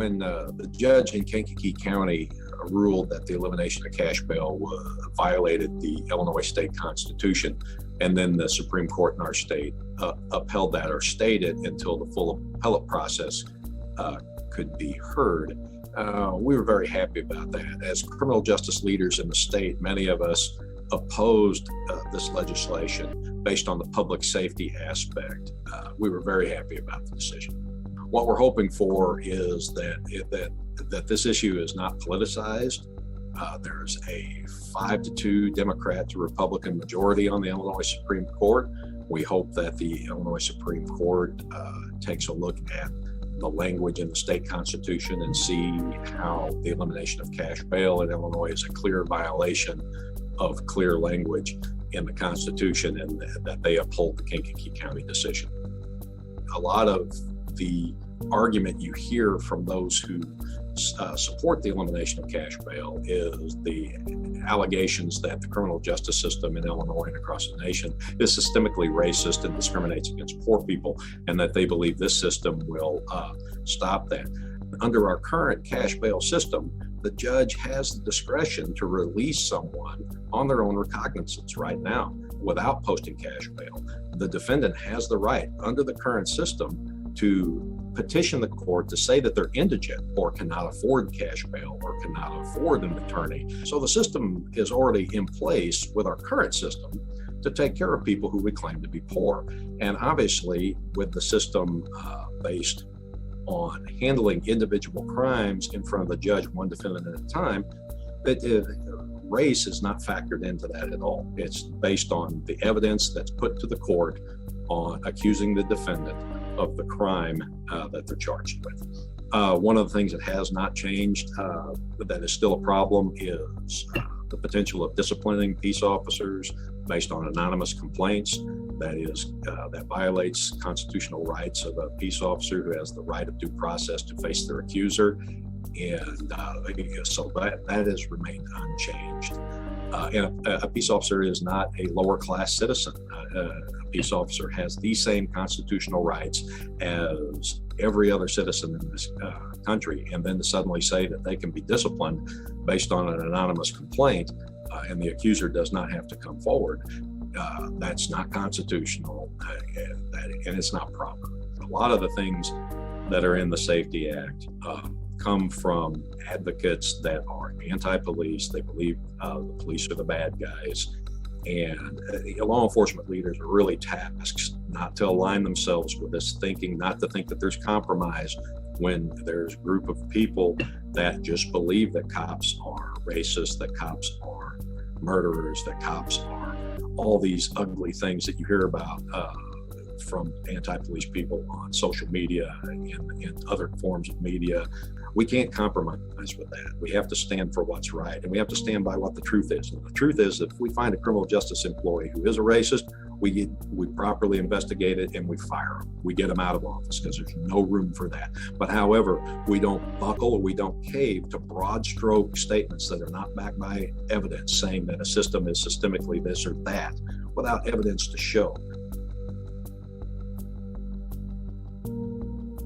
when the judge in Kankakee County ruled that the elimination of cash bail violated the Illinois state constitution, and then the Supreme Court in our state upheld that or stayed it until the full appellate process could be heard. We were very happy about that. As criminal justice leaders in the state, many of us opposed this legislation based on the public safety aspect. We were very happy about the decision. What we're hoping for is that this issue is not politicized. There's a 5-2 Democrat to Republican majority on the Illinois Supreme Court. We hope that the Illinois Supreme Court takes a look at the language in the state constitution and see how the elimination of cash bail in Illinois is a clear violation of clear language in the Constitution, and that they uphold the Kankakee County decision. A lot of the argument you hear from those who support the elimination of cash bail is the allegations that the criminal justice system in Illinois and across the nation is systemically racist and discriminates against poor people, and that they believe this system will stop that. Under our current cash bail system, the judge has the discretion to release someone on their own recognizance right now without posting cash bail. The defendant has the right under the current system to petition the court to say that they're indigent or cannot afford cash bail or cannot afford an attorney. So the system is already in place with our current system to take care of people who we claim to be poor. And obviously, with the system based on handling individual crimes in front of the judge, one defendant at a time, race is not factored into that at all. It's based on the evidence that's put to the court on accusing the defendant of the crime that they're charged with. One of the things that has not changed, but that is still a problem, is the potential of disciplining peace officers based on anonymous complaints. That violates constitutional rights of a peace officer who has the right of due process to face their accuser. And so that has remained unchanged. And a peace officer is not a lower class citizen. A peace officer has the same constitutional rights as every other citizen in this country. And then to suddenly say that they can be disciplined based on an anonymous complaint and the accuser does not have to come forward, that's not constitutional, and it's not proper. A lot of the things that are in the Safety Act come from advocates that are anti-police. They believe the police are the bad guys. And law enforcement leaders are really tasked not to align themselves with this thinking, not to think that there's compromise when there's a group of people that just believe that cops are racist, that cops are murderers, that cops are all these ugly things that you hear about from anti-police people on social media and other forms of media. We can't compromise with that. We have to stand for what's right, and we have to stand by what the truth is. And the truth is that if we find a criminal justice employee who is a racist, we properly investigate it and we fire them. We get them out of office because there's no room for that. But however, we don't buckle or we don't cave to broad stroke statements that are not backed by evidence saying that a system is systemically this or that without evidence to show.